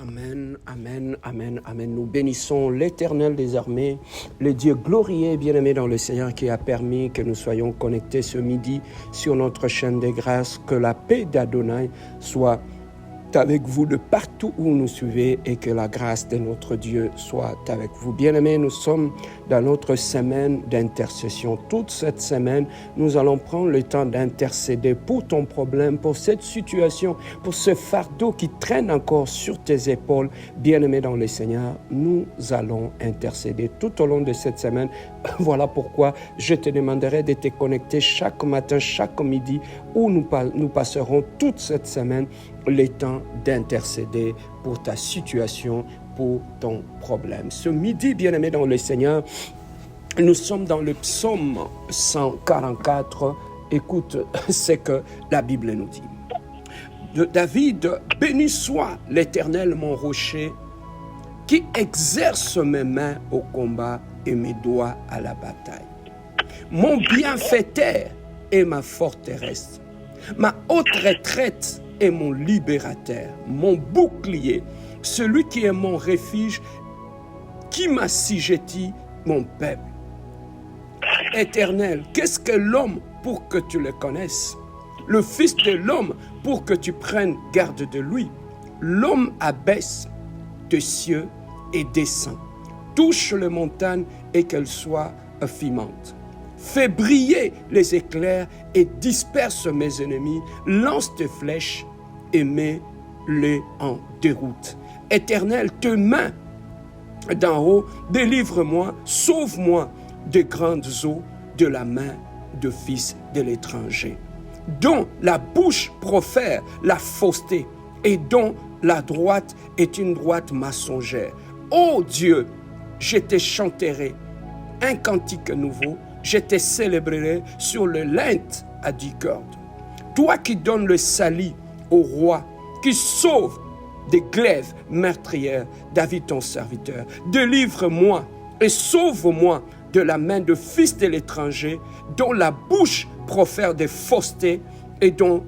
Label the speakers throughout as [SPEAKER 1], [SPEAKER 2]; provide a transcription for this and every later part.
[SPEAKER 1] Amen, amen, amen, amen. Nous bénissons l'Éternel des armées, le Dieu glorieux, bien-aimé dans le Seigneur, qui a permis que nous soyons connectés ce midi sur notre chaîne des grâces. Que la paix d'Adonai soit avec vous de partout où vous nous suivez et que la grâce de notre Dieu soit avec vous. Bien-aimés, nous sommes dans notre semaine d'intercession. Toute cette semaine, nous allons prendre le temps d'intercéder pour ton problème, pour cette situation, pour ce fardeau qui traîne encore sur tes épaules. Bien-aimés dans le Seigneur, nous allons intercéder tout au long de cette semaine. Voilà pourquoi je te demanderai de te connecter chaque matin, chaque midi, où nous passerons toute cette semaine le temps d'intercéder pour ta situation, pour ton problème. Ce midi, bien-aimé dans le Seigneur, nous sommes dans le psaume 144. Écoute ce que la Bible nous dit. De David, béni soit l'Éternel, mon rocher, qui exerce mes mains au combat et mes doigts à la bataille. Mon bienfaiteur est ma forteresse, ma haute retraite est mon libérateur, mon bouclier, celui qui est mon refuge, qui m'assujettit mon peuple. Éternel, qu'est-ce que l'homme pour que tu le connaisses? Le Fils de l'homme pour que tu prennes garde de lui. L'homme abaisse des cieux et descend, touche les montagnes et qu'elles soient fumantes. Fais briller les éclairs et disperse mes ennemis, lance tes flèches et mets-les en déroute. Éternel, tes mains d'en haut, délivre-moi, sauve-moi des grandes eaux de la main de fils de l'étranger, dont la bouche profère la fausseté et dont la droite est une droite mensongère. Ô Dieu, je te chanterai un cantique nouveau, je te célébrerai sur le lente à 10 cordes. Toi qui donnes le salut au roi, qui sauve des glaives meurtrières, David ton serviteur, délivre-moi et sauve-moi de la main de fils de l'étranger, dont la bouche profère des faussetés et dont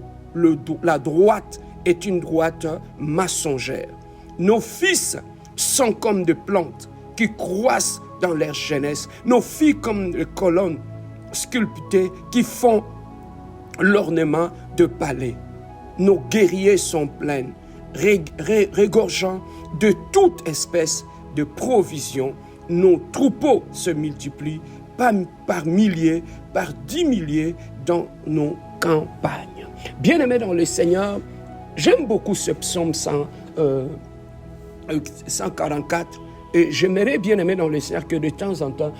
[SPEAKER 1] la droite est une droite mensongère. Nos fils sont comme des plantes qui croissent dans leur jeunesse, nos filles comme des colonnes sculptées qui font l'ornement de palais. Nos guerriers sont pleins, regorgeant de toute espèce de provisions. Nos troupeaux se multiplient par milliers, par 10 milliers dans nos campagnes. Bien-aimés dans le Seigneur, j'aime beaucoup ce psaume 144. Et j'aimerais, bien aimer dans le Seigneur, que de temps en temps,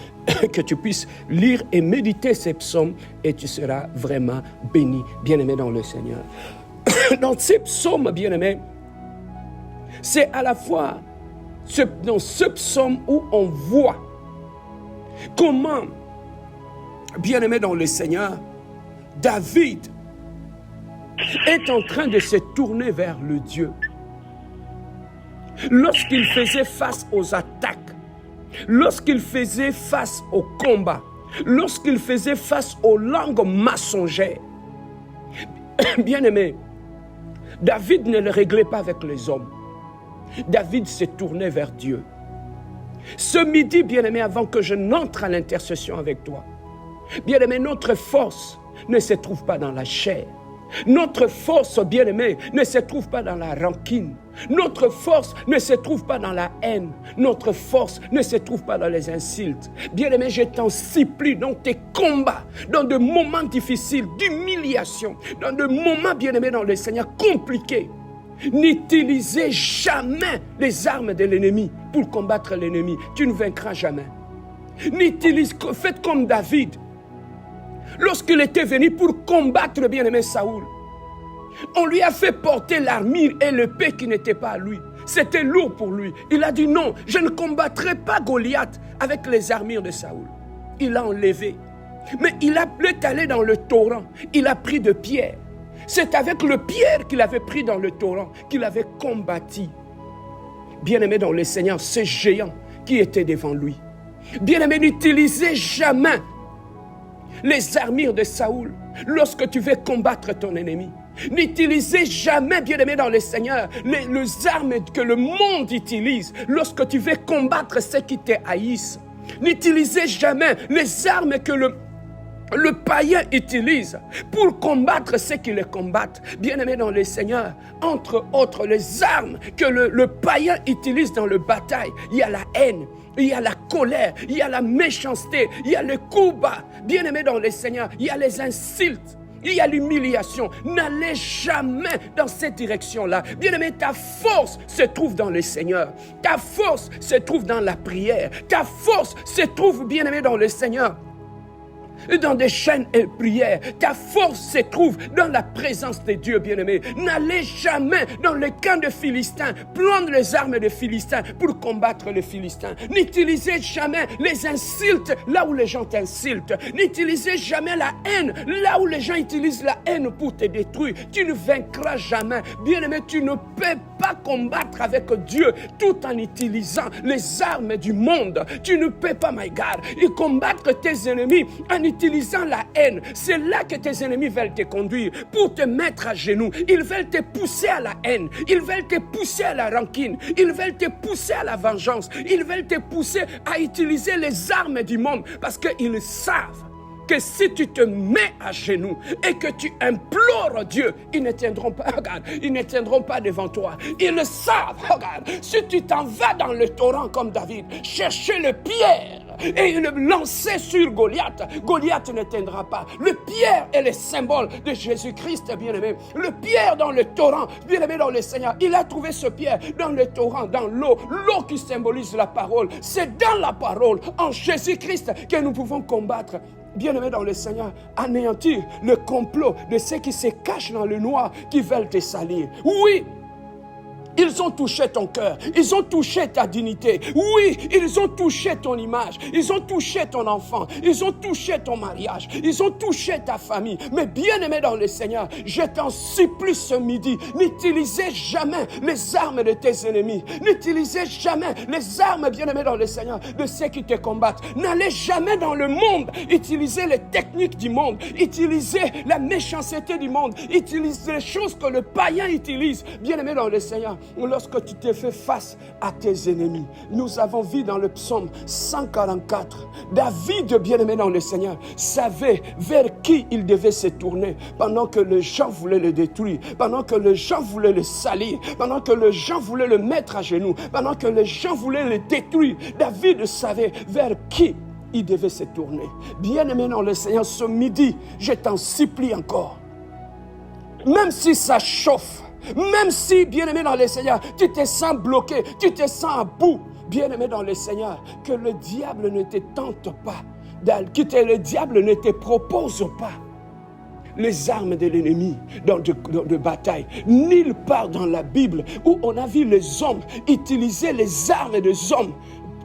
[SPEAKER 1] que tu puisses lire et méditer ces psaumes et tu seras vraiment béni, bien aimé dans le Seigneur. Dans ces psaumes, bien aimé, c'est à la fois dans ce psaume où on voit comment, bien aimé dans le Seigneur, David est en train de se tourner vers le Dieu. Lorsqu'il faisait face aux attaques, lorsqu'il faisait face au combat, lorsqu'il faisait face aux langues mensongères, bien-aimé, David ne le réglait pas avec les hommes. David s'est tourné vers Dieu. Ce midi, bien-aimé, avant que je n'entre à l'intercession avec toi, bien-aimé, notre force ne se trouve pas dans la chair. Notre force, bien-aimé, ne se trouve pas dans la rancune. Notre force ne se trouve pas dans la haine. Notre force ne se trouve pas dans les insultes. Bien-aimé, je t'en supplie dans tes combats, dans de moments difficiles, d'humiliation, dans de moments, bien-aimé, dans le Seigneur, compliqués. N'utilisez jamais les armes de l'ennemi pour combattre l'ennemi. Tu ne vaincras jamais. Faites comme David. Lorsqu'il était venu pour combattre le bien-aimé Saoul, on lui a fait porter l'armure et l'épée qui n'était pas à lui. C'était lourd pour lui. Il a dit non, je ne combattrai pas Goliath avec les armures de Saoul. Il l'a enlevé. Mais il est allé dans le torrent. Il a pris de pierre. C'est avec le pierre qu'il avait pris dans le torrent qu'il avait combattu. Bien-aimé dans le Seigneur, ce géant qui était devant lui. Bien-aimé, n'utilisez jamais les armures de Saoul lorsque tu veux combattre ton ennemi. N'utilisez jamais, bien-aimé dans le Seigneur, les armes que le monde utilise lorsque tu veux combattre ceux qui te haïssent. N'utilisez jamais les armes que le païen utilise pour combattre ceux qui les combattent. Bien-aimé dans le Seigneur, entre autres les armes que le païen utilise dans la bataille, il y a la haine, il y a la colère, il y a la méchanceté, il y a le coup bas. Bien-aimé dans le Seigneur, il y a les insultes. Il y a l'humiliation. N'allez jamais dans cette direction-là. Bien-aimé, ta force se trouve dans le Seigneur. Ta force se trouve dans la prière. Ta force se trouve, bien-aimé, dans le Seigneur. Dans des chaînes et prières. Ta force se trouve dans la présence de Dieu, bien-aimé. N'allez jamais dans le camp de Philistins, prendre les armes de Philistins pour combattre les Philistins. N'utilisez jamais les insultes là où les gens t'insultent. N'utilisez jamais la haine là où les gens utilisent la haine pour te détruire. Tu ne vaincras jamais. Bien-aimé, tu ne peux pas combattre avec Dieu tout en utilisant les armes du monde. Tu ne peux pas, my God, et combattre tes ennemis en utilisant la haine. C'est là que tes ennemis veulent te conduire pour te mettre à genoux. Ils veulent te pousser à la haine. Ils veulent te pousser à la rancune. Ils veulent te pousser à la vengeance. Ils veulent te pousser à utiliser les armes du monde parce qu'ils savent que si tu te mets à genoux et que tu implores Dieu, ils ne tiendront pas, regarde, ils ne tiendront pas devant toi. Ils le savent, regarde, si tu t'en vas dans le torrent comme David, chercher le pierre et le lancer sur Goliath, Goliath ne tiendra pas. Le pierre est le symbole de Jésus-Christ, bien-aimé. Le pierre dans le torrent, bien-aimé dans le Seigneur. Il a trouvé ce pierre dans le torrent, dans l'eau. L'eau qui symbolise la parole. C'est dans la parole, en Jésus-Christ, que nous pouvons combattre. Bien-aimé dans le Seigneur, anéantir le complot de ceux qui se cachent dans le noir, qui veulent te salir. Oui, ils ont touché ton cœur, ils ont touché ta dignité. Oui, ils ont touché ton image, ils ont touché ton enfant, ils ont touché ton mariage, ils ont touché ta famille. Mais bien-aimé dans le Seigneur, je t'en supplie ce midi, n'utilisez jamais les armes de tes ennemis. N'utilisez jamais les armes, bien-aimé dans le Seigneur, de ceux qui te combattent. N'allez jamais dans le monde utiliser les techniques du monde, utiliser la méchanceté du monde, utiliser les choses que le païen utilise. Bien-aimé dans le Seigneur, lorsque tu te fais face à tes ennemis, nous avons vu dans le psaume 144, David, bien-aimé dans le Seigneur, savait vers qui il devait se tourner pendant que les gens voulaient le détruire, pendant que les gens voulaient le salir, pendant que les gens voulaient le mettre à genoux, pendant que les gens voulaient le détruire. David savait vers qui il devait se tourner. Bien-aimé dans le Seigneur, ce midi, je t'en supplie encore, même si ça chauffe, même si, bien-aimé dans le Seigneur, tu te sens bloqué, tu te sens à bout, bien-aimé dans le Seigneur, que le diable ne te tente pas, que le diable ne te propose pas les armes de l'ennemi dans de bataille. Nulle part dans la Bible où on a vu les hommes utiliser les armes des hommes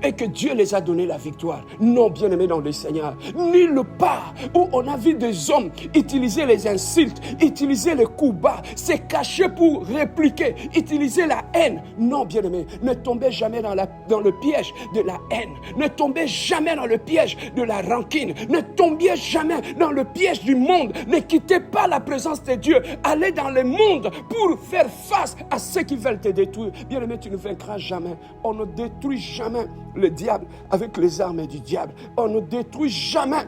[SPEAKER 1] et que Dieu les a donné la victoire. Non, bien-aimé dans le Seigneur. Nulle part où on a vu des hommes utiliser les insultes, utiliser les coups bas, se cacher pour répliquer, utiliser la haine. Non, bien-aimé, ne tombez jamais dans le piège de la haine. Ne tombez jamais dans le piège de la rancune. Ne tombez jamais dans le piège du monde. Ne quittez pas la présence de Dieu. Allez dans le monde pour faire face à ceux qui veulent te détruire. Bien-aimé, tu ne vaincras jamais. On ne détruit jamais le diable avec les armes du diable. On ne détruit jamais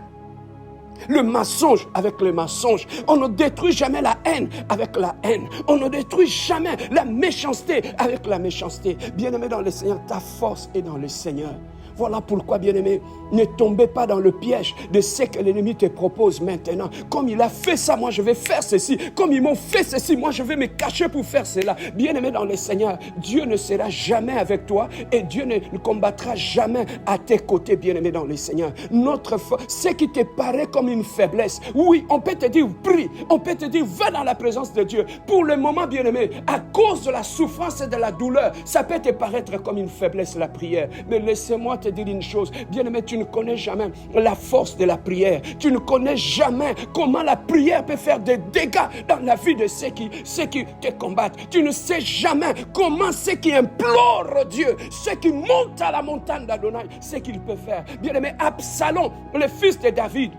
[SPEAKER 1] le mensonge avec le mensonge. On ne détruit jamais la haine avec la haine. On ne détruit jamais la méchanceté avec la méchanceté. Bien-aimé dans le Seigneur, ta force est dans le Seigneur. Voilà pourquoi, bien-aimé, ne tombez pas dans le piège de ce que l'ennemi te propose maintenant. Comme il a fait ça, moi je vais faire ceci. Comme ils m'ont fait ceci, moi je vais me cacher pour faire cela. Bien-aimé dans le Seigneur, Dieu ne sera jamais avec toi et Dieu ne combattra jamais à tes côtés, bien-aimé dans le Seigneur. Notre force, ce qui te paraît comme une faiblesse, oui, on peut te dire prie, on peut te dire va dans la présence de Dieu. Pour le moment, bien-aimé, à cause de la souffrance et de la douleur, ça peut te paraître comme une faiblesse la prière. Mais laissez-moi te dire une chose, bien-aimé, tu ne connais jamais la force de la prière. Tu ne connais jamais comment la prière peut faire des dégâts dans la vie de ceux qui te combattent. Tu ne sais jamais comment ceux qui implorent Dieu, ceux qui montent à la montagne d'Adonai, ce qu'ils peuvent faire. Bien-aimé, Absalom, le fils de David,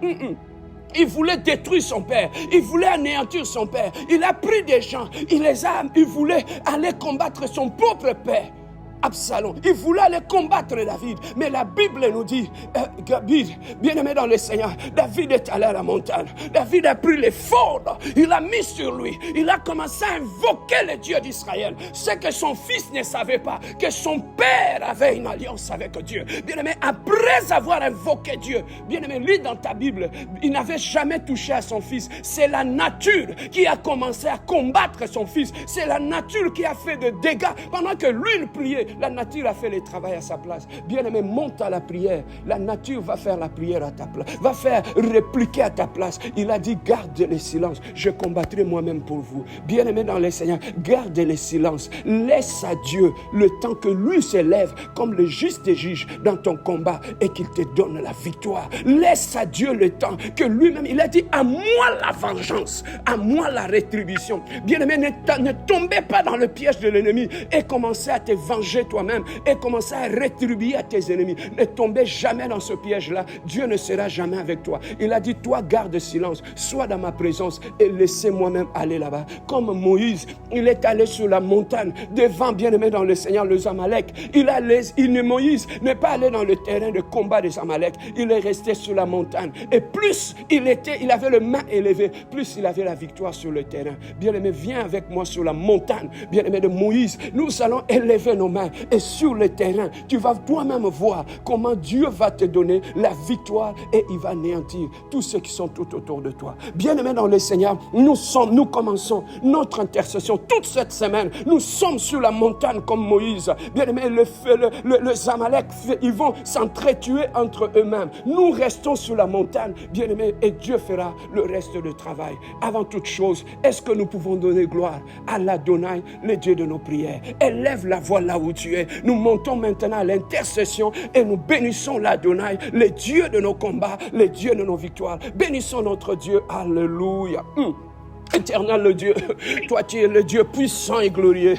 [SPEAKER 1] Il voulait détruire son père. Il voulait anéantir son père. Il a pris des gens. Il voulait aller combattre son propre père. Absalom, il voulait aller combattre David, mais la Bible nous dit, David, bien-aimé dans le Seigneur, David est allé à la montagne, David a pris l'éphod, il l'a mis sur lui, il a commencé à invoquer le Dieu d'Israël, ce que son fils ne savait pas, que son père avait une alliance avec Dieu. Bien-aimé, après avoir invoqué Dieu, bien-aimé, lis dans ta Bible, il n'avait jamais touché à son fils, c'est la nature qui a commencé à combattre son fils, c'est la nature qui a fait de dégâts, pendant que lui il priait, la nature a fait le travail à sa place. Bien-aimé, monte à la prière. La nature va faire la prière à ta place. Va faire répliquer à ta place. Il a dit, garde le silence. Je combattrai moi-même pour vous. Bien-aimé dans le Seigneur, garde le silence. Laisse à Dieu le temps que lui s'élève comme le juste juge dans ton combat et qu'il te donne la victoire. Laisse à Dieu le temps que lui-même, il a dit, à moi la vengeance, à moi la rétribution. Bien-aimé, ne tombez pas dans le piège de l'ennemi et commencez à te venger toi-même et commencer à rétribuer à tes ennemis. Ne tombez jamais dans ce piège-là. Dieu ne sera jamais avec toi. Il a dit, toi garde silence, sois dans ma présence et laissez moi-même aller là-bas. Comme Moïse, il est allé sur la montagne devant, bien-aimé dans le Seigneur, les Amalek. Moïse n'est pas allé dans le terrain de combat des Amalek. Il est resté sur la montagne. Et plus il avait le main élevé, plus il avait la victoire sur le terrain. Bien-aimé, viens avec moi sur la montagne, bien-aimé de Moïse. Nous allons élever nos mains. Et sur le terrain, tu vas toi-même voir comment Dieu va te donner la victoire et il va anéantir tous ceux qui sont tout autour de toi. Bien-aimés dans le Seigneur, nous commençons notre intercession toute cette semaine. Nous sommes sur la montagne comme Moïse. Bien-aimés, les Amalek, ils vont s'entretuer entre eux-mêmes. Nous restons sur la montagne, bien-aimés, et Dieu fera le reste du travail. Avant toute chose, est-ce que nous pouvons donner gloire à l'Adonai, le Dieu de nos prières? Élève la voix là où tu es. Nous montons maintenant à l'intercession et nous bénissons l'Adonai, le Dieu de nos combats, le Dieu de nos victoires. Bénissons notre Dieu. Alléluia. Éternel le Dieu, toi tu es le Dieu puissant et glorieux.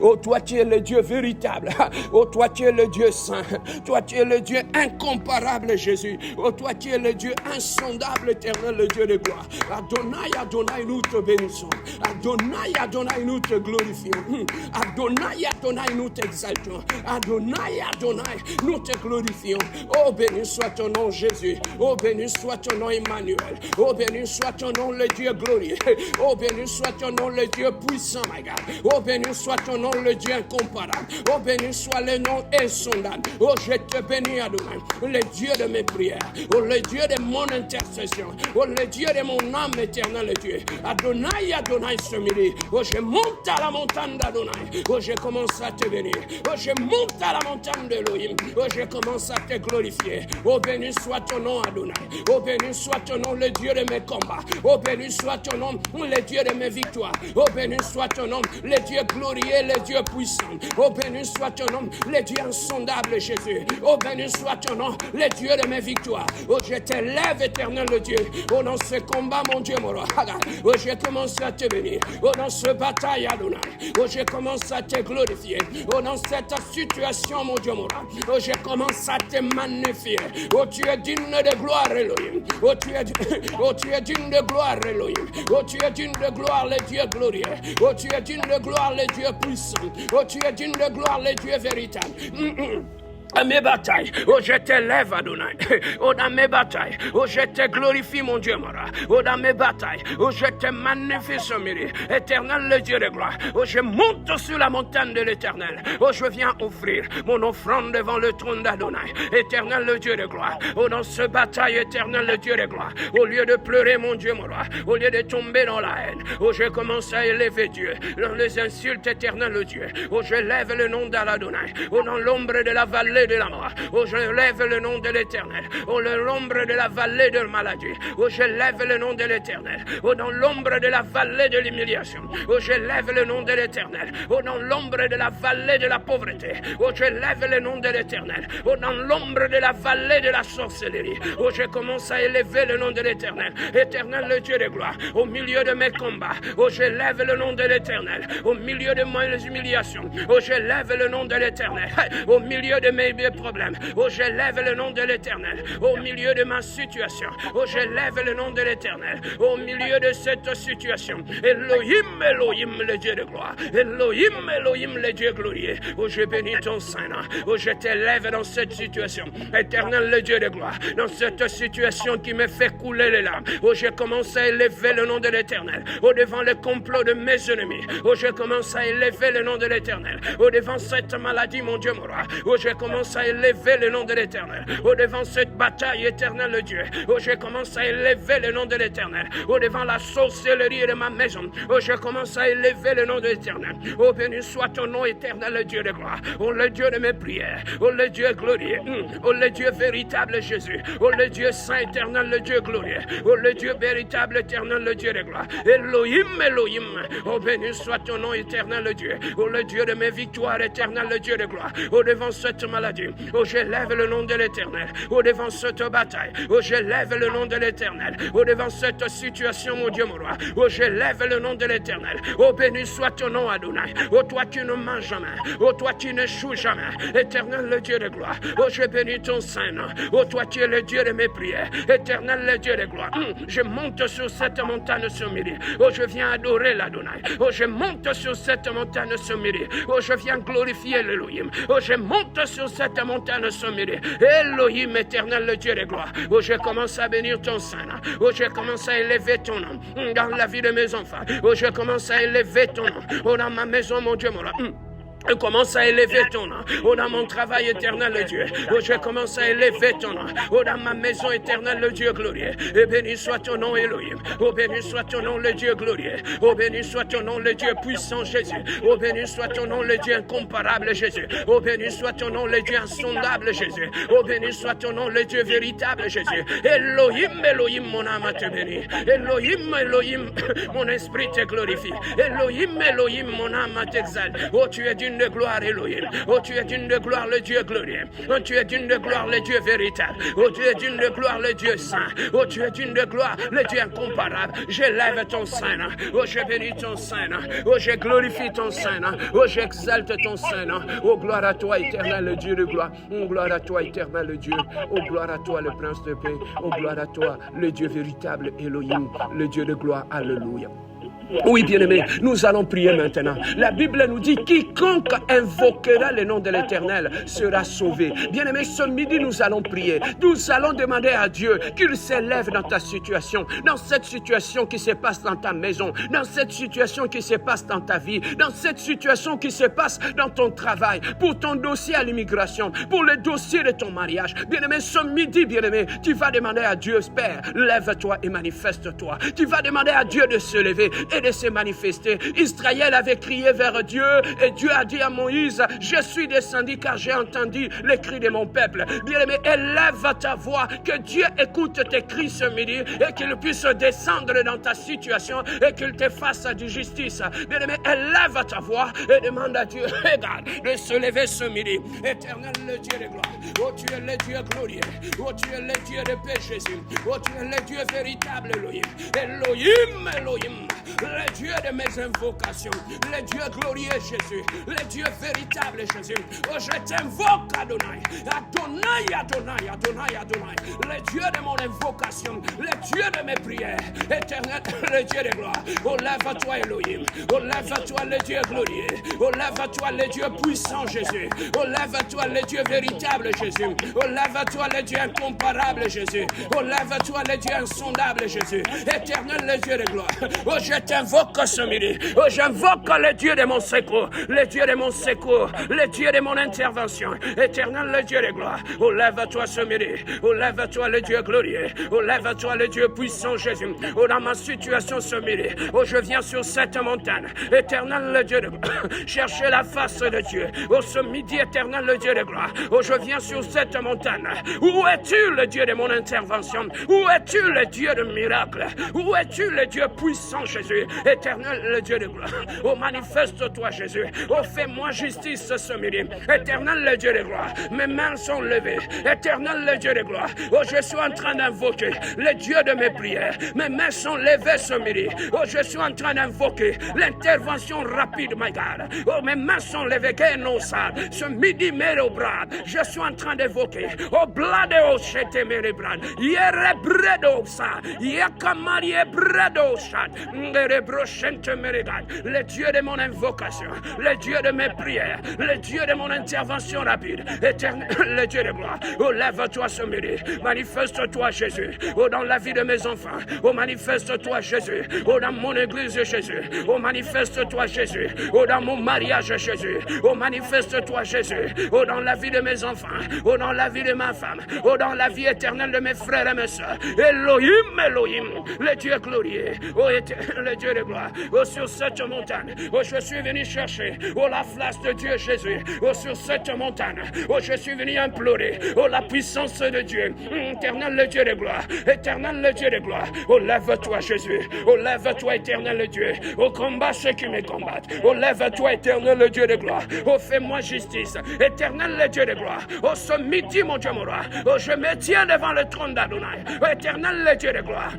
[SPEAKER 1] Oh, toi tu es le Dieu véritable. Oh, toi tu es le Dieu saint. Toi tu es le Dieu incomparable, Jésus. Oh, toi tu es le Dieu insondable, éternel, le Dieu de gloire. Adonai, Adonai, nous te bénissons. Adonai, Adonai, nous te glorifions. Adonai, Adonai, nous t'exaltons. Adonai, Adonai, nous te glorifions. Oh, béni soit ton nom, Jésus. Oh, béni soit ton nom, Emmanuel. Oh, béni soit ton nom, le Dieu glorieux. Oh, béni soit ton nom, le Dieu puissant, my God. Oh, béni soit ton nom, le Dieu incomparable. Oh, béni soit le nom insondable. Oh, je te bénis, Adonai, le Dieu de mes prières. Oh, le Dieu de mon intercession. Oh, le Dieu de mon âme éternelle, Dieu. Adonai, Adonai, ce midi. Oh, je monte à la montagne d'Adonai. Oh, je commence à te bénir. Oh, je monte à la montagne d'Elohim. Oh, je commence à te glorifier. Oh, béni soit ton nom, Adonai. Oh, béni soit ton nom, le Dieu de mes combats. Oh, béni soit ton nom, le Dieu de mes victoires. Oh, béni soit ton nom, le Dieu glorieux, le Dieu puissant. Oh, béni soit ton nom, le Dieu insondable, Jésus. Oh, béni soit ton nom, le Dieu de mes victoires. Oh, je t'élève, éternel le Dieu. Oh, dans ce combat, mon Dieu, mon roi. Oh, je commence à te bénir. Oh, dans ce bataille, Adonai. Oh, je commence à te glorifier. Oh, dans cette situation, mon Dieu, mon roi. Oh, je commence à te magnifier. Oh, tu es digne de gloire, Elohim. Oh, tu es digne de gloire, Elohim. Oh, tu es digne de gloire, le Dieu glorieux. Oh, tu es digne de gloire, le Dieu puissant. Oh, tu es digne de gloire, le Dieu véritable. À mes batailles, oh je t'élève Adonai, oh dans mes batailles, oh je te glorifie mon Dieu mon roi, oh dans mes batailles, oh je te magnifie ce midi, éternel le Dieu de gloire, oh je monte sur la montagne de l'éternel, oh je viens offrir mon offrande devant le trône d'Adonai, éternel le Dieu de gloire, oh dans ce bataille éternel le Dieu de gloire, au lieu de pleurer mon Dieu mon roi, au lieu de tomber dans la haine, oh je commence à élever Dieu, dans les insultes éternel le Dieu, oh je lève le nom d'Adonai, oh dans l'ombre de la vallée de la mort. Oh, je lève le nom de l'Éternel. Oh, l'ombre de la vallée de la maladie. Oh, je lève le nom de l'Éternel. Oh, dans l'ombre de la vallée de l'humiliation. Oh, je lève le nom de l'Éternel. Oh, dans l'ombre de la vallée de la pauvreté. Oh, je lève le nom de l'Éternel. Oh, dans l'ombre de la vallée de la sorcellerie. Oh, je commence à élever le nom de l'Éternel. Éternel, le Dieu de gloire. Au milieu de mes combats. Oh, je lève le nom de l'Éternel. Au milieu de mes humiliations. Oh, je lève le nom de l'Éternel. Au milieu de mes mes problèmes. Oh, j'élève le nom de l'Éternel au milieu de ma situation. Oh, j'élève le nom de l'Éternel au milieu de cette situation. Elohim, Elohim, le Dieu de gloire. Elohim, Elohim, le Dieu glorieux. Oh, je bénis ton Saint-Nom. Oh, je t'élève dans cette situation. Éternel, le Dieu de gloire. Dans cette situation qui me fait couler les larmes. Oh, je commence à élever le nom de l'Éternel. Oh, devant le complot de mes ennemis. Oh, je commence à élever le nom de l'Éternel. Oh, devant cette maladie, mon Dieu, mon roi. Oh, je commence à élever le nom de l'Éternel. Oh, devant cette bataille, éternel, le Dieu. Oh, je commence à élever le nom de l'Éternel. Oh, devant la sorcellerie de ma maison. Oh, je commence à élever le nom de l'Éternel. Oh, béni soit ton nom, éternel, le Dieu de gloire. Oh, le Dieu de mes prières. Oh, le Dieu glorieux. Oh, le Dieu véritable, Jésus. Oh, le Dieu saint, éternel, le Dieu glorieux. Oh, le Dieu véritable, éternel, le Dieu de gloire. Elohim, Elohim. Oh, béni soit ton nom, éternel, le Dieu. Oh, le Dieu de mes victoires, éternel, le Dieu de gloire. Oh, devant cette maladie. Oh, j'élève le nom de l'Éternel. Oh, devant cette bataille. Oh, j'élève le nom de l'Éternel. Oh, devant cette situation, mon Dieu, mon roi. Oh, j'élève le nom de l'Éternel. Oh, béni soit ton nom, Adonai. Oh, toi qui ne manges jamais. Oh, toi qui n'échoues jamais. Éternel, le Dieu de gloire. Oh, je bénis ton Saint-Nom. Oh, toi qui es le Dieu de mes prières. Éternel, le Dieu de gloire. Je monte sur cette montagne ce midi. Oh, je viens adorer l'Adonai. Oh, je monte sur cette montagne ce midi. Oh, je viens glorifier l'Elohim. Oh, je monte sur cette montagne ce midi. Elohim, éternel, le Dieu de gloire. Oh, je commence à bénir ton Saint-Nom. Oh, je commence à élever ton nom dans la vie de mes enfants. Oh, je commence à élever ton nom. Oh, dans ma maison, mon Dieu, mon roi. Je commence à élever ton nom. Oh, dans mon travail éternel, le Dieu. Oh, je commence à élever ton nom. Oh, dans ma maison éternelle, le Dieu glorieux. Et béni soit ton nom, Elohim. Oh, béni soit ton nom, le Dieu glorieux. Oh, béni soit ton nom, le Dieu puissant, Jésus. Oh, béni soit ton nom, le Dieu incomparable, Jésus. Oh, béni soit ton nom, le Dieu insondable, Jésus. Oh, béni soit ton nom, le Dieu véritable, Jésus. Elohim, Elohim, mon âme te bénit. Elohim, Elohim, mon esprit te glorifie. Elohim, Elohim, mon âme t'exalte. Oh, tu es d'une de gloire, Elohim. Oh, tu es d'une de gloire, le Dieu glorieux. Oh, tu es d'une de gloire, le Dieu véritable. Oh, tu es d'une de gloire, le Dieu saint. Oh, tu es d'une de gloire, le Dieu incomparable. J'élève ton Saint-Nom. Oh, je bénis ton Saint-Nom. Oh, je glorifie ton Saint-Nom. Oh, j'exalte ton Saint-Nom. Oh, gloire à toi, éternel, le Dieu de gloire. Oh, gloire à toi, éternel, le Dieu. Oh, gloire à toi, le Prince de paix. Oh, gloire à toi, le Dieu véritable, Elohim, le Dieu de gloire. Alléluia. Oui, bien-aimés, nous allons prier maintenant. La Bible nous dit, quiconque invoquera le nom de l'Éternel sera sauvé. Bien-aimés, ce midi, nous allons prier. Nous allons demander à Dieu qu'il s'élève dans ta situation, dans cette situation qui se passe dans ta maison, dans cette situation qui se passe dans ta vie, dans cette situation qui se passe dans ton travail, pour ton dossier à l'immigration, pour le dossier de ton mariage. Bien-aimé, ce midi, bien-aimé, tu vas demander à Dieu, Père, lève-toi et manifeste-toi. Tu vas demander à Dieu de se lever et de se manifester. Israël avait crié vers Dieu et Dieu a dit à Moïse, je suis descendu car j'ai entendu les cris de mon peuple. Bien-aimé, élève ta voix, que Dieu écoute tes cris ce midi et qu'il puisse descendre dans ta situation et qu'il te fasse du justice. Bien-aimé, élève ta voix et demande à Dieu, regarde, de se lever ce midi. Éternel, le Dieu de gloire. Oh, tu es le Dieu glorieux. Oh, tu es le Dieu de paix, Jésus. Oh, tu es le Dieu véritable, Elohim. Elohim, Elohim. Le Dieu de mes invocations, le Dieu glorieux Jésus, le Dieu véritable Jésus. Oh, je t'invoque Adonai, Adonai, Adonai, Adonai, Adonai, le Dieu de mon invocation, le Dieu de mes prières, éternel, le Dieu de gloire. Oh, lève-toi Elohim, oh, lève-toi le Dieu glorieux, oh, lève-toi le Dieu puissant Jésus, oh, lève-toi le Dieu véritable Jésus, oh, lève-toi le Dieu incomparable Jésus, oh, lève-toi le Dieu insondable Jésus, éternel le Dieu de gloire. Oh, je t'invoque ce midi. Oh, j'invoque le Dieu de mon secours, le Dieu de mon secours, le Dieu de mon intervention. Éternel, le Dieu de gloire. Oh, lève-toi ce midi. Oh, lève-toi le Dieu glorieux. Oh, lève-toi le Dieu puissant Jésus. Oh, dans ma situation ce midi. Oh, je viens sur cette montagne. Éternel, le Dieu de gloire. Chercher la face de Dieu. Oh, ce midi, éternel, le Dieu de gloire. Oh, je viens sur cette montagne. Où es-tu, le Dieu de mon intervention? Où es-tu, le Dieu de miracle? Où es-tu, le Dieu puissant Jésus? Éternel, le Dieu de gloire. Oh, manifeste-toi, Jésus. Oh, fais-moi justice ce midi. Éternel, le Dieu de gloire. Mes mains sont levées. Éternel, le Dieu de gloire. Oh, je suis en train d'invoquer le Dieu de mes prières. Mes mains sont levées ce midi. Oh, je suis en train d'invoquer l'intervention rapide, my God. Oh, mes mains sont levées. Ce midi, je suis en train d'évoquer. Oh, bladeo chete mere brad. Yere bredo sa. Yakamari bredo chat. Ngere brochente mere gad. Le Dieu de mon invocation. Le Dieu de mes prières. Le Dieu de mon intervention rapide. Éternel, le Dieu de gloire. Oh, lève-toi ce midi. Manifeste-toi, Jésus. Oh, dans la vie de mes enfants. Oh, manifeste-toi, Jésus. Oh, dans mon église, Jésus. Oh, manifeste-toi, Jésus. Oh, dans mon mariage, Jésus. Oh, manifeste-toi, Jésus. Oh, dans la vie de mes enfants. Oh, dans la vie de ma femme. Oh, dans la vie éternelle de mes frères et mes soeurs. Elohim, Elohim, le Dieu glorieux. Oh, le Dieu de gloire. Oh, sur cette montagne. Oh, je suis venu chercher. Oh, la face de Dieu, Jésus. Oh, sur cette montagne. Oh, je suis venu implorer. Oh, la puissance de Dieu. Éternel, le Dieu de gloire. Éternel, le Dieu de gloire. Oh, lève-toi, Jésus. Oh, lève-toi, éternel, le Dieu. Oh, combat ceux qui me combattent. Oh, lève-toi, éternel, le Dieu de gloire. Oh, fais-moi justice. Éternel, le Dieu de gloire. Oh, ce midi, mon Dieu, mon roi. Oh, je me tiens devant le trône d'Adonai. Oh, éternel, le Dieu de gloire.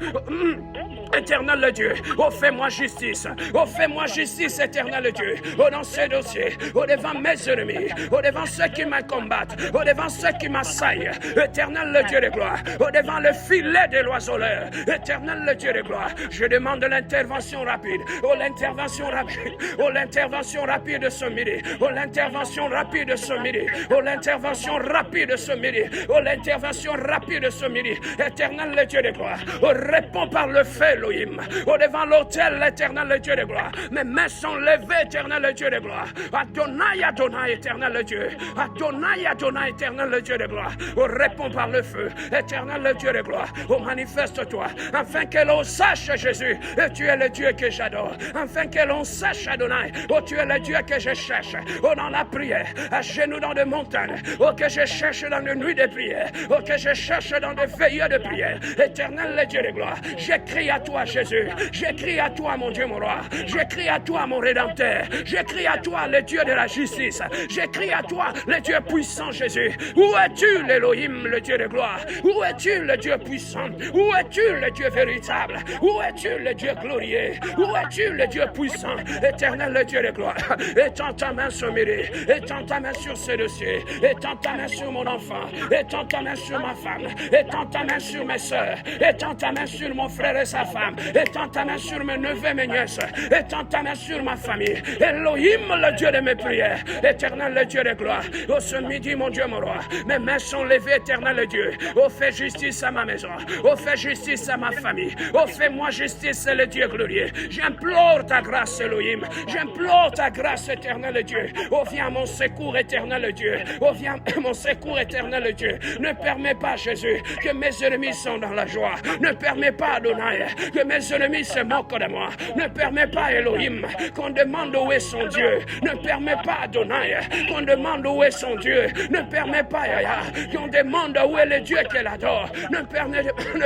[SPEAKER 1] Éternel le Dieu, oh fais-moi justice, oh fais-moi justice, éternel le Dieu, oh dans ce dossier, oh devant mes ennemis, oh devant ceux qui me combattent, oh devant ceux qui m'assaillent, éternel le Dieu de gloire, oh devant le filet de l'oiseleur, éternel le Dieu de gloire, je demande l'intervention rapide, oh l'intervention rapide, oh l'intervention rapide de ce midi, oh l'intervention rapide de ce midi, oh l'intervention rapide de ce midi, oh l'intervention rapide de ce midi, éternel le Dieu de gloire, oh réponds par le feu, au devant l'autel, l'éternel, le Dieu de gloire. Mes mains sont levées, éternel, le Dieu de gloire. Adonai, Adonai, éternel, le Dieu. Adonai, Adonai, éternel, le Dieu de gloire. Oh, réponds par le feu, éternel, le Dieu de gloire. Oh, manifeste-toi, afin que l'on sache, Jésus, tu es le Dieu que j'adore. Afin que l'on sache, Adonai, oh, tu es le Dieu que je cherche. Oh, dans la prière, à genoux dans des montagnes. Oh, que je cherche dans des nuits de prière. Oh, que je cherche dans des veillées de prière. Éternel, le Dieu de gloire. J'écris à toi, Jésus, j'écris à toi, mon Dieu, mon roi, j'écris à toi, mon rédempteur, j'écris à toi, le Dieu de la justice, j'écris à toi, le Dieu puissant, Jésus. Où es-tu, l'Élohim, le Dieu de gloire? Où es-tu, le Dieu puissant? Où es-tu, le Dieu véritable? Où es-tu, le Dieu glorieux? Où es-tu, le Dieu puissant? Éternel, le Dieu de gloire, étends ta main sur midi, étends ta main sur ce dossier, étends ta main sur mon enfant, étends ta main sur ma femme, étends ta main sur mes soeurs, étends ta main sur mon frère et sa femme. Étends ta main sur mes neveux et mes nièces. Étends ta main sur ma famille. Elohim, le Dieu de mes prières. Éternel, le Dieu de gloire. Oh, ce midi, mon Dieu, mon roi. Mes mains sont levées, éternel, le Dieu. Oh, fais justice à ma maison. Oh, fais justice à ma famille. Oh, fais-moi justice, le Dieu glorieux. J'implore ta grâce, Elohim. J'implore ta grâce, éternel, le Dieu. Oh, viens mon secours, éternel, le Dieu. Oh, viens mon secours, éternel, le Dieu. Ne permets pas, Jésus, que mes ennemis sont dans la joie. Ne permets pas, Adonai, que mes ennemis se moquent de moi. Ne permets pas, Elohim, qu'on demande où est son Dieu. Ne permets pas, Adonai, qu'on demande où est son Dieu. Ne permets pas, Yahya, qu'on demande où est le Dieu qu'elle adore. Ne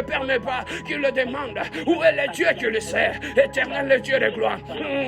[SPEAKER 1] permets pas qu'il le demande où est le Dieu qui le sert. Éternel, le Dieu de gloire.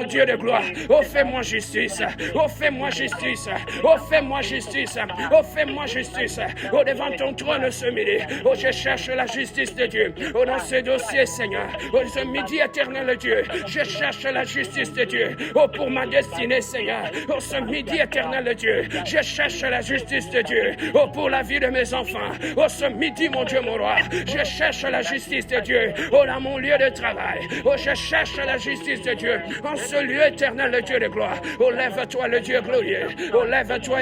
[SPEAKER 1] Dieu de gloire. Oh, fais-moi justice. Oh, fais-moi justice. Oh, fais-moi justice. Oh, fais-moi justice. Oh, devant ton trône ce midi. Oh, je cherche la justice de Dieu. Oh, dans ce dossier, Seigneur. Oh, ce midi, éternel Dieu, je cherche la justice de Dieu. Oh, pour ma destinée, Seigneur. Oh, ce midi, éternel Dieu, je cherche la justice de Dieu. Oh, pour la vie de mes enfants. Oh, ce midi, mon Dieu, mon roi, je cherche la justice de Dieu. Oh, dans mon lieu de travail. Oh, je cherche la justice de Dieu. En ce lieu éternel, le Dieu de gloire. Oh, lève-toi, le Dieu glorieux. Oh, lève-toi,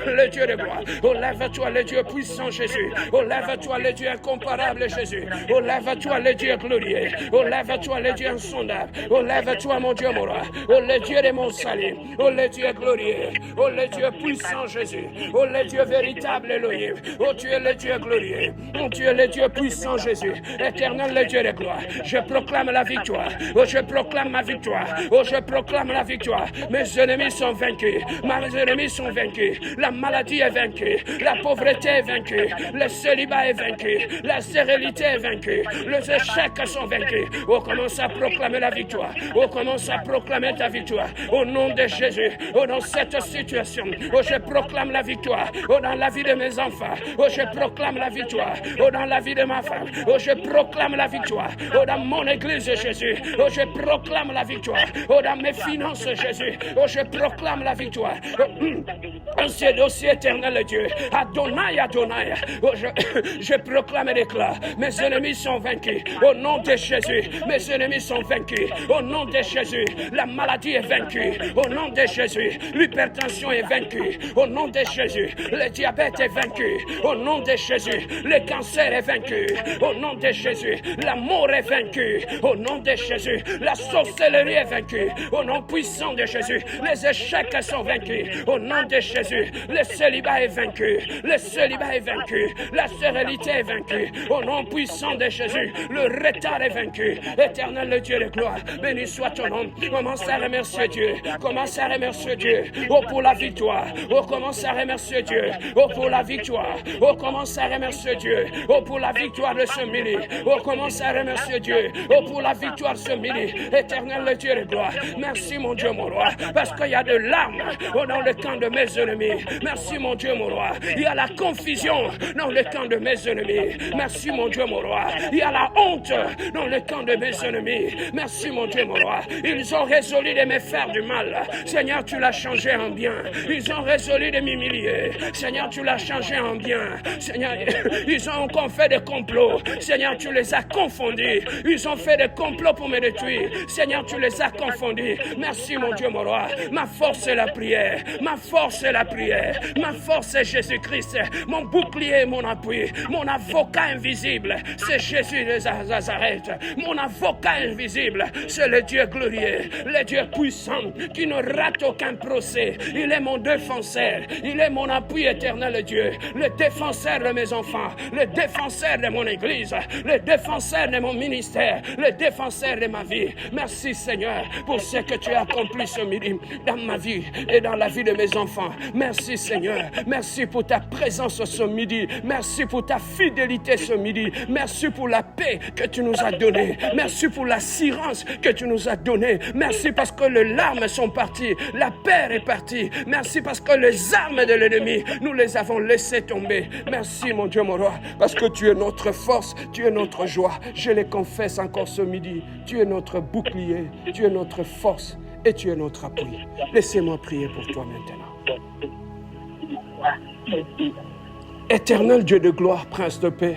[SPEAKER 1] le Dieu de gloire. Oh, lève-toi, le Dieu puissant, Jésus. Oh, lève-toi, le Dieu incomparable, Jésus. Oh, lève-toi, le Dieu glorieux. Oh, lève-toi, le Dieu insondable. Oh, lève-toi, mon Dieu, mon roi. Oh, le Dieu de mon salut. Oh, le Dieu glorieux. Oh, le Dieu puissant, Jésus. Oh, le Dieu véritable, Elohim. Oh, tu es le Dieu glorieux. Oh, tu es le Dieu puissant, Jésus. Éternel, le Dieu de gloire. Je proclame la victoire. Oh, je proclame ma victoire. Oh, je proclame la victoire. Mes ennemis sont vaincus. Mes ennemis sont vaincus. La maladie est vaincue. La pauvreté est vaincue. Le célibat est vaincu. La stérilité est vaincue. Les échecs sont vaincus. vaincu. Oh, commence à proclamer la victoire. Oh, commence à proclamer ta victoire. Au nom de Jésus. Oh, dans cette situation. Oh, je proclame la victoire. Oh, dans la vie de mes enfants. Oh, je proclame la victoire. Oh, dans la vie de ma femme. Oh, je proclame la victoire. Oh, dans mon église, Jésus. Oh, je proclame la victoire. Oh, dans mes finances, Jésus. Oh, je proclame la victoire. Oh, c'est aussi éternel, Dieu. Adonai, Adonai. Oh, je proclame et déclare. Mes ennemis sont vaincus. Au nom de Jésus. Mes ennemis sont vaincus. Au nom de Jésus. La maladie est vaincue. Au nom de Jésus. L'hypertension est vaincue. Au nom de Jésus. Le diabète est vaincu. Au nom de Jésus. Le cancer est vaincu. Au nom de Jésus. La mort est vaincue. Au nom de Jésus. La sorcellerie est vaincue. Au nom puissant de Jésus. Les échecs sont vaincus. Au nom de Jésus. Le célibat est vaincu. Le célibat est vaincu. La stérilité est vaincue. Au nom puissant de Jésus. Le retard est vaincu. Éternel le Dieu de gloire. Béni soit ton nom. Commence à remercier Dieu. Commence à remercier Dieu. Oh, pour la victoire. Oh, commence à remercier Dieu. Oh, pour la victoire. Oh, commence à remercier Dieu. Oh, pour la victoire de ce midi. Oh, commence à remercier Dieu. Oh, pour la victoire ce midi. Éternel le Dieu de gloire. Merci mon Dieu, mon roi. Parce qu'il y a de larmes dans le camp de mes ennemis. Merci mon Dieu, mon roi. Il y a la confusion dans le camp de mes ennemis. Merci mon Dieu, mon roi. Il y a la honte dans le camp de mes ennemis. Merci mon Dieu, mon roi. Ils ont résolu de me faire du mal. Seigneur, tu l'as changé en bien. Ils ont résolu de m'humilier. Seigneur, tu l'as changé en bien. Seigneur, ils ont encore fait des complots. Seigneur, tu les as confondus. Ils ont fait des complots pour me détruire. Seigneur, tu les as confondus. Merci mon Dieu, mon roi. Ma force est la prière. Ma force est la prière. Ma force est Jésus-Christ. Mon bouclier et mon appui. Mon avocat invisible, c'est Jésus de Nazareth. Mon avocat invisible, c'est le Dieu glorieux, le Dieu puissant qui ne rate aucun procès. Il est mon défenseur. Il est mon appui éternel, Dieu. Le défenseur de mes enfants. Le défenseur de mon église. Le défenseur de mon ministère. Le défenseur de ma vie. Merci Seigneur pour ce que tu as accompli ce midi dans ma vie et dans la vie de mes enfants. Merci Seigneur. Merci pour ta présence ce midi. Merci pour ta fidélité ce midi. Merci pour la paix que tu nous as donnée. Merci pour l'assurance que tu nous as donnée. Merci parce que les larmes sont parties. La paix est partie. Merci parce que les armes de l'ennemi, nous les avons laissées tomber. Merci mon Dieu, mon roi, parce que tu es notre force, tu es notre joie. Je les confesse encore ce midi. Tu es notre bouclier, tu es notre force et tu es notre appui. Laissez-moi prier pour toi maintenant. Éternel Dieu de gloire, Prince de paix,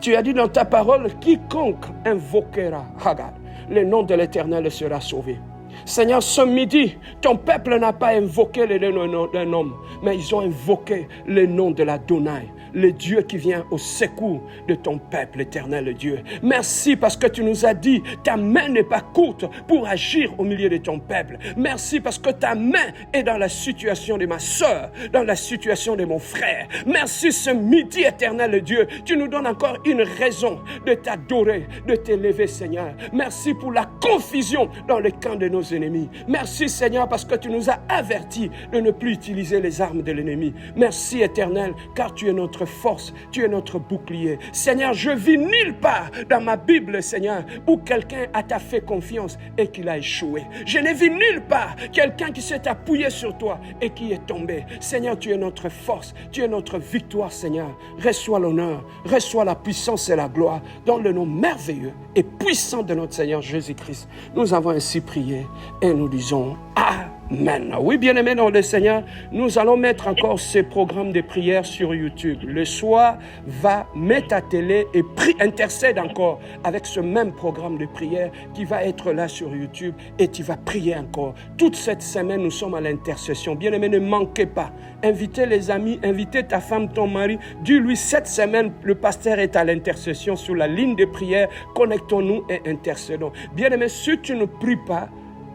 [SPEAKER 1] tu as dit dans ta parole, quiconque invoquera, regarde, le nom de l'Éternel sera sauvé. Seigneur, ce midi, ton peuple n'a pas invoqué le nom d'un homme, mais ils ont invoqué le nom de l'Adonai, le Dieu qui vient au secours de ton peuple, éternel Dieu. Merci parce que tu nous as dit, ta main n'est pas courte pour agir au milieu de ton peuple. Merci parce que ta main est dans la situation de ma soeur, dans la situation de mon frère. Merci ce midi, éternel Dieu. Tu nous donnes encore une raison de t'adorer, de t'élever, Seigneur. Merci pour la confusion dans le camp de nos ennemis. Merci, Seigneur, parce que tu nous as avertis de ne plus utiliser les armes de l'ennemi. Merci, éternel, car tu es notre force, tu es notre bouclier. Seigneur, je vis nulle part dans ma Bible, Seigneur, où quelqu'un t'a fait confiance et qu'il a échoué. Je n'ai vu nulle part quelqu'un qui s'est appuyé sur toi et qui est tombé. Seigneur, tu es notre force, tu es notre victoire, Seigneur. Reçois l'honneur, reçois la puissance et la gloire dans le nom merveilleux et puissant de notre Seigneur Jésus-Christ. Nous avons ainsi prié et nous disons Amen. Oui, bien-aimés dans le Seigneur, nous allons mettre encore ces programmes de prière sur YouTube. Le soir, va mettre ta télé et intercède encore avec ce même programme de prière qui va être là sur YouTube et tu vas prier encore. Toute cette semaine, nous sommes à l'intercession. Bien-aimés, ne manquez pas. Invitez les amis, invitez ta femme, ton mari. Dis-lui, cette semaine, le pasteur est à l'intercession sur la ligne de prière. Connectons-nous et intercédons. Bien-aimés, si tu ne pries pas,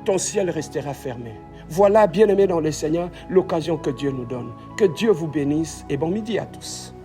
[SPEAKER 1] ton ciel restera fermé. Voilà, bien-aimés dans le Seigneur, l'occasion que Dieu nous donne. Que Dieu vous bénisse et bon midi à tous.